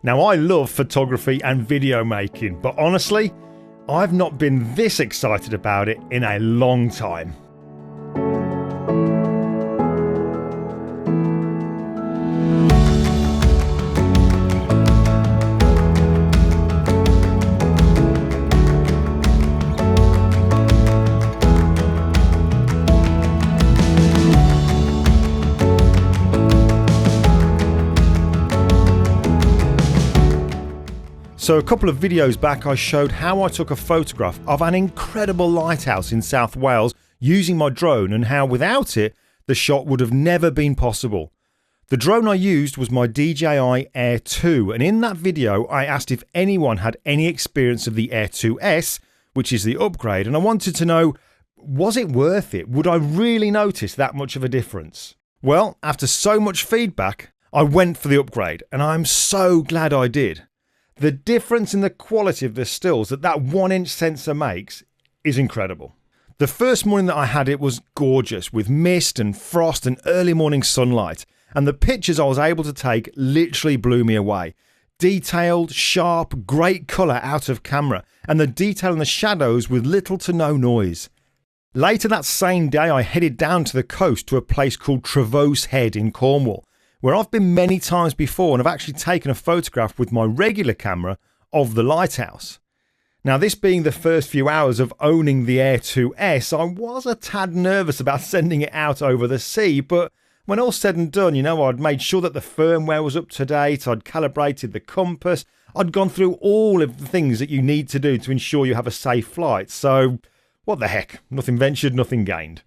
Now, I love photography and video making, but honestly, I've not been this excited about it in a long time. So a couple of videos back I showed how I took a photograph of an incredible lighthouse in South Wales using my drone, and how without it the shot would have never been possible. The drone I used was my DJI Air 2, and in that video I asked if anyone had any experience of the Air 2S, which is the upgrade, and I wanted to know, was it worth it? Would I really notice that much of a difference? Well, after so much feedback, I went for the upgrade, and I'm so glad I did. The difference in the quality of the stills that 1-inch sensor makes is incredible. The first morning that I had it was gorgeous, with mist and frost and early morning sunlight, and the pictures I was able to take literally blew me away. Detailed, sharp, great colour out of camera, and the detail in the shadows with little to no noise. Later that same day I headed down to the coast to a place called 𝗕𝗏𝗿 𝗏 in Cornwall, where I've been many times before, and I've actually taken a photograph with my regular camera of the lighthouse. Now, this being the first few hours of owning the Air 2S, I was a tad nervous about sending it out over the sea, but when all said and done, I'd made sure that the firmware was up to date, I'd calibrated the compass, I'd gone through all of the things that you need to do to ensure you have a safe flight, so what the heck, nothing ventured, nothing gained.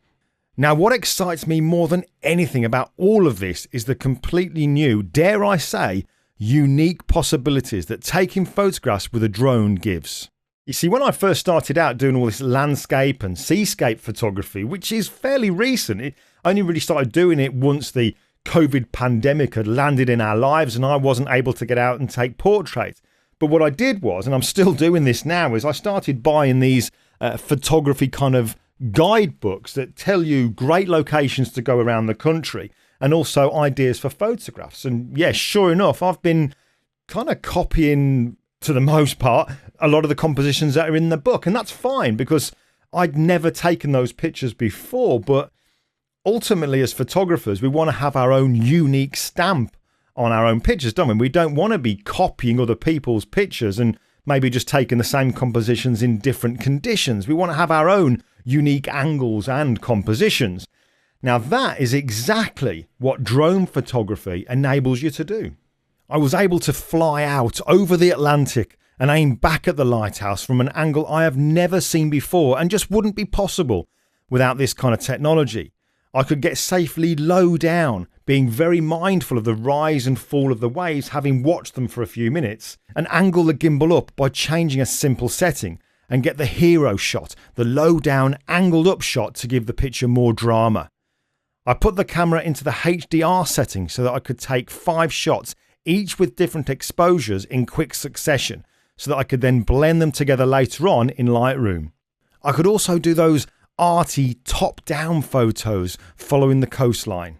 Now, what excites me more than anything about all of this is the completely new, dare I say, unique possibilities that taking photographs with a drone gives. You see, when I first started out doing all this landscape and seascape photography, which is fairly recent, I only really started doing it once the COVID pandemic had landed in our lives and I wasn't able to get out and take portraits. But what I did was, and I'm still doing this now, is I started buying these photography kind of guidebooks that tell you great locations to go around the country and also ideas for photographs. And yeah, sure enough, I've been kind of copying, to the most part, a lot of the compositions that are in the book, and that's fine because I'd never taken those pictures before. But ultimately, as photographers, we want to have our own unique stamp on our own pictures, don't we? We don't want to be copying other people's pictures and maybe just taking the same compositions in different conditions. We want to have our own unique angles and compositions. Now, that is exactly what drone photography enables you to do. I was able to fly out over the Atlantic and aim back at the lighthouse from an angle I have never seen before and just wouldn't be possible without this kind of technology. I could get safely low down, being very mindful of the rise and fall of the waves, having watched them for a few minutes, and angle the gimbal up by changing a simple setting and get the hero shot, the low down angled up shot, to give the picture more drama. I put the camera into the HDR setting so that I could take 5 shots, each with different exposures in quick succession, so that I could then blend them together later on in Lightroom. I could also do those arty top-down photos following the coastline.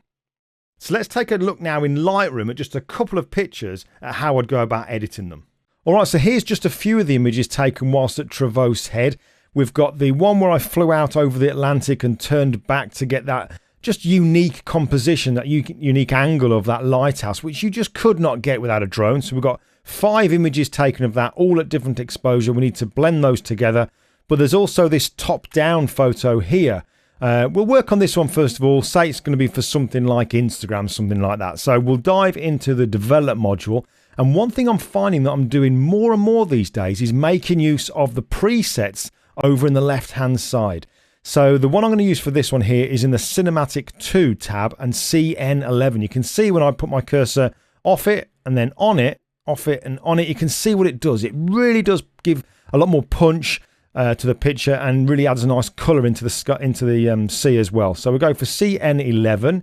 So let's take a look now in Lightroom at just a couple of pictures at how I'd go about editing them. Alright, so here's just a few of the images taken whilst at 𝗕𝗏𝗏𝗏 𝗏. We've got the one where I flew out over the Atlantic and turned back to get that just unique composition, that unique angle of that lighthouse, which you just could not get without a drone. So we've got 5 images taken of that, all at different exposure. We need to blend those together. But there's also this top-down photo here. We'll work on this one first of all. Say it's going to be for something like Instagram, something like that. So we'll dive into the develop module. And one thing I'm finding that I'm doing more and more these days is making use of the presets over in the left-hand side. So the one I'm going to use for this one here is in the Cinematic 2 tab and CN11. You can see when I put my cursor off it and then on it, off it and on it, you can see what it does. It really does give a lot more punch to the picture and really adds a nice colour into the sea as well. So we'll go for CN11.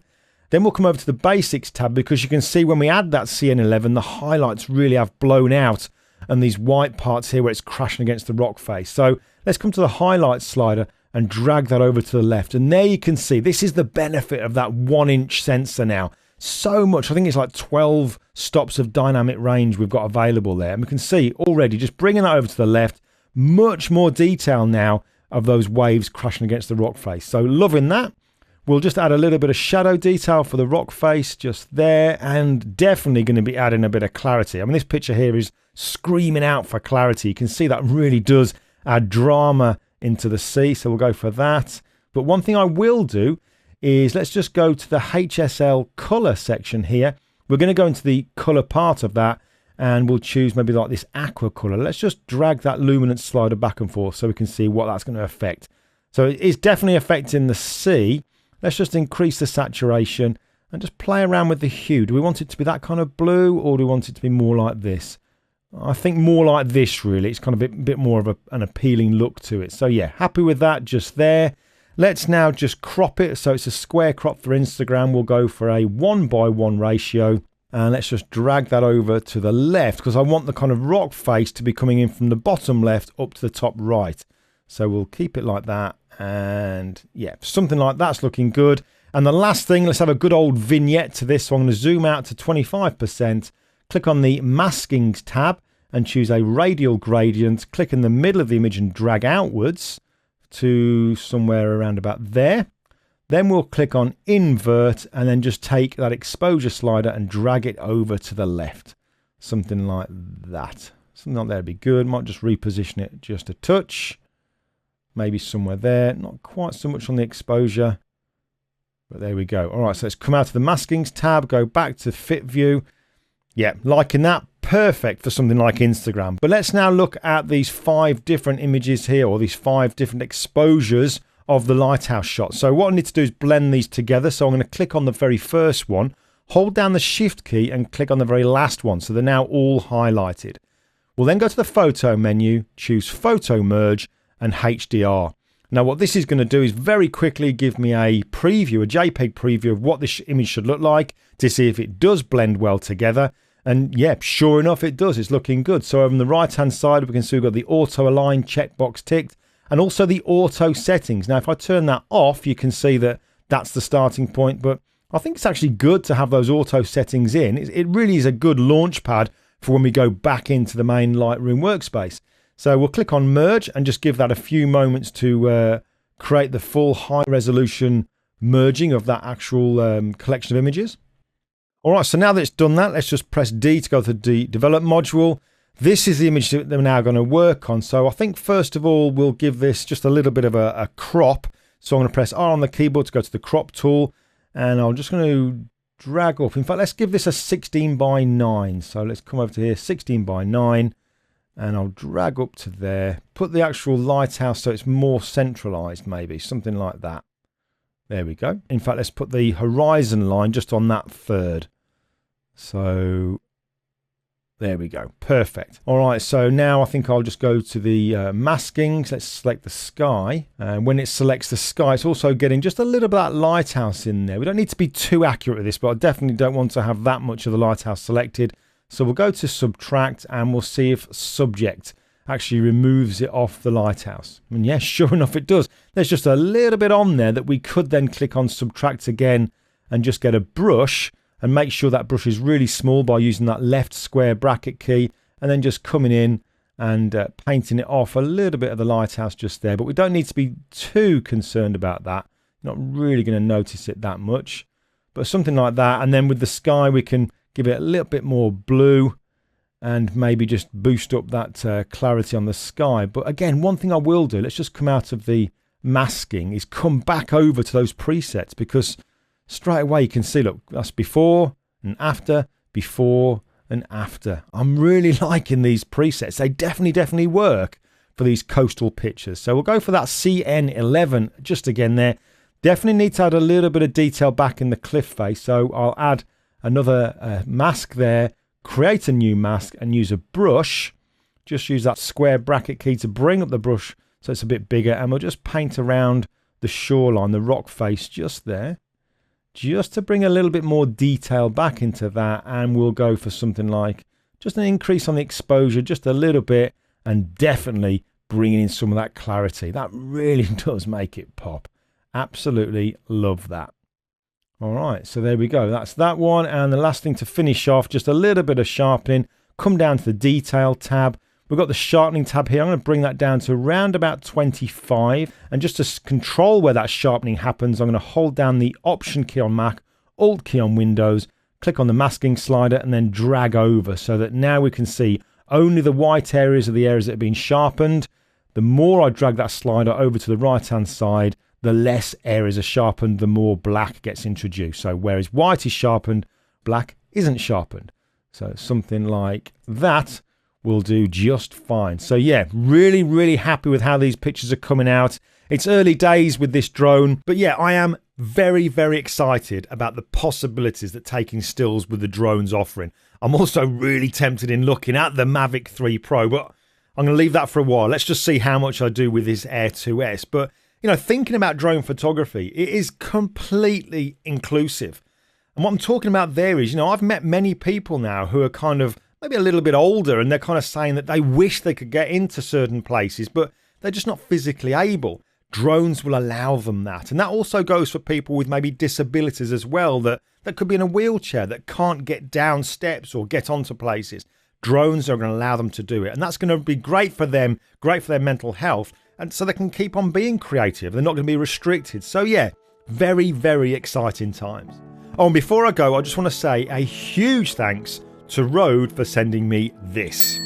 Then we'll come over to the Basics tab, because you can see when we add that CN11, the highlights really have blown out and these white parts here where it's crashing against the rock face. So let's come to the Highlights slider and drag that over to the left. And there you can see, this is the benefit of that 1-inch sensor now. so much. I think it's like 12 stops of dynamic range we've got available there. And we can see already, just bringing that over to the left, much more detail now of those waves crashing against the rock face. So loving that. We'll just add a little bit of shadow detail for the rock face just there, and definitely going to be adding a bit of clarity. I mean, this picture here is screaming out for clarity. You can see that really does add drama into the sea, so we'll go for that. But one thing I will do is let's just go to the HSL color section here. We're going to go into the color part of that, and we'll choose maybe like this aqua color. Let's just drag that luminance slider back and forth so we can see what that's going to affect. So it's definitely affecting the sea. Let's just increase the saturation and just play around with the hue. Do we want it to be that kind of blue, or do we want it to be more like this? I think more like this, really. It's kind of a bit more of an appealing look to it. So yeah, happy with that just there. Let's now just crop it. So it's a square crop for Instagram. We'll go for a 1:1 ratio. And let's just drag that over to the left, because I want the kind of rock face to be coming in from the bottom left up to the top right. So we'll keep it like that. And yeah, something like that's looking good. And the last thing, let's have a good old vignette to this. So I'm going to zoom out to 25%, click on the Maskings tab and choose a radial gradient, click in the middle of the image and drag outwards to somewhere around about there. Then we'll click on invert and then just take that exposure slider and drag it over to the left. Something like that. Something like that would be good. Might just reposition it just a touch. Maybe somewhere there. Not quite so much on the exposure. But there we go. All right, so let's come out of the Maskings tab, go back to Fit View. Yeah, liking that. Perfect for something like Instagram. But let's now look at these 5 different images here, or these 5 different exposures of the lighthouse shot. So what I need to do is blend these together. So I'm going to click on the very first one, hold down the Shift key and click on the very last one. So they're now all highlighted. We'll then go to the photo menu, choose Photo Merge and HDR. Now what this is going to do is very quickly give me a preview, a JPEG preview of what this image should look like to see if it does blend well together. And yeah, sure enough it does. It's looking good. So on the right hand side we can see we've got the auto align checkbox ticked and also the auto settings. Now if I turn that off you can see that that's the starting point, but I think it's actually good to have those auto settings in. It really is a good launch pad for when we go back into the main Lightroom workspace. So we'll click on Merge and just give that a few moments to create the full high resolution merging of that actual collection of images. All right, so now that it's done that, let's just press D to go to the Develop module. This is the image that we're now going to work on. So I think first of all, we'll give this just a little bit of a crop. So I'm going to press R on the keyboard to go to the crop tool. And I'm just going to drag up. In fact, let's give this a 16:9. So let's come over to here, 16:9. And I'll drag up to there, put the actual lighthouse so it's more centralized, maybe something like that. There we go. In fact, let's put the horizon line just on that third. So there we go. Perfect. All right. So now I think I'll just go to the maskings. Let's select the sky. And when it selects the sky, it's also getting just a little bit of that lighthouse in there. We don't need to be too accurate with this, but I definitely don't want to have that much of the lighthouse selected. So we'll go to subtract and we'll see if subject actually removes it off the lighthouse. And yes, sure enough it does. There's just a little bit on there that we could then click on subtract again and just get a brush and make sure that brush is really small by using that left square bracket key and then just coming in and painting it off a little bit of the lighthouse just there. But we don't need to be too concerned about that. Not really going to notice it that much, but something like that. And then with the sky we can give it a little bit more blue and maybe just boost up that clarity on the sky. But again, one thing I will do, let's just come out of the masking, is come back over to those presets, because straight away you can see, look, that's before and after, before and after. I'm really liking these presets. They definitely work for these coastal pictures. So we'll go for that CN11 just again there. Definitely need to add a little bit of detail back in the cliff face. So I'll add another mask there, create a new mask and use a brush. Just use that square bracket key to bring up the brush so it's a bit bigger, and we'll just paint around the shoreline, the rock face just there, just to bring a little bit more detail back into that. And we'll go for something like just an increase on the exposure just a little bit, and definitely bringing in some of that clarity. That really does make it pop. Absolutely love that. All right, so there we go. That's that one. And the last thing to finish off, just a little bit of sharpening. Come down to the detail tab. We've got the sharpening tab here. I'm going to bring that down to around about 25. And just to control where that sharpening happens, I'm going to hold down the Option key on Mac, Alt key on Windows, click on the masking slider, and then drag over so that now we can see only the white areas are the areas that have been sharpened. The more I drag that slider over to the right-hand side, the less areas are sharpened, the more black gets introduced. So whereas white is sharpened, black isn't sharpened. So something like that will do just fine. So yeah, really, really happy with how these pictures are coming out. It's early days with this drone, but yeah, I am very, very excited about the possibilities that taking stills with the drone's offering. I'm also really tempted in looking at the Mavic 3 Pro, but I'm going to leave that for a while. Let's just see how much I do with this Air 2S. But, you know, thinking about drone photography, it is completely inclusive. And what I'm talking about there is, you know, I've met many people now who are kind of maybe a little bit older, and they're kind of saying that they wish they could get into certain places, but they're just not physically able. Drones will allow them that. And that also goes for people with maybe disabilities as well, that could be in a wheelchair, that can't get down steps or get onto places. Drones are going to allow them to do it. And that's going to be great for them, great for their mental health. And so they can keep on being creative. They're not going to be restricted. So yeah, very, very exciting times. Oh, and before I go, I just want to say a huge thanks to Rode for sending me this.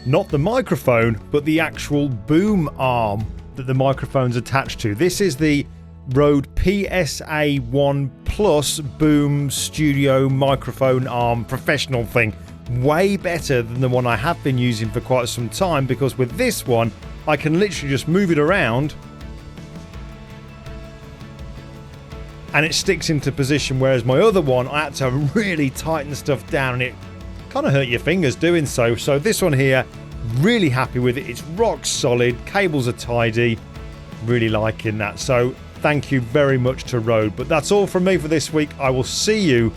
Not the microphone, but the actual boom arm that the microphone's attached to. This is the Rode PSA-1 Plus Boom Studio microphone arm professional thing. Way better than the one I have been using for quite some time, because with this one I can literally just move it around and it sticks into position, whereas my other one I had to really tighten stuff down and it kind of hurt your fingers doing so. So this one here, really happy with it. It's rock solid, cables are tidy, really liking that. So thank you very much to Rode. But that's all from me for this week. I will see you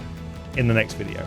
in the next video.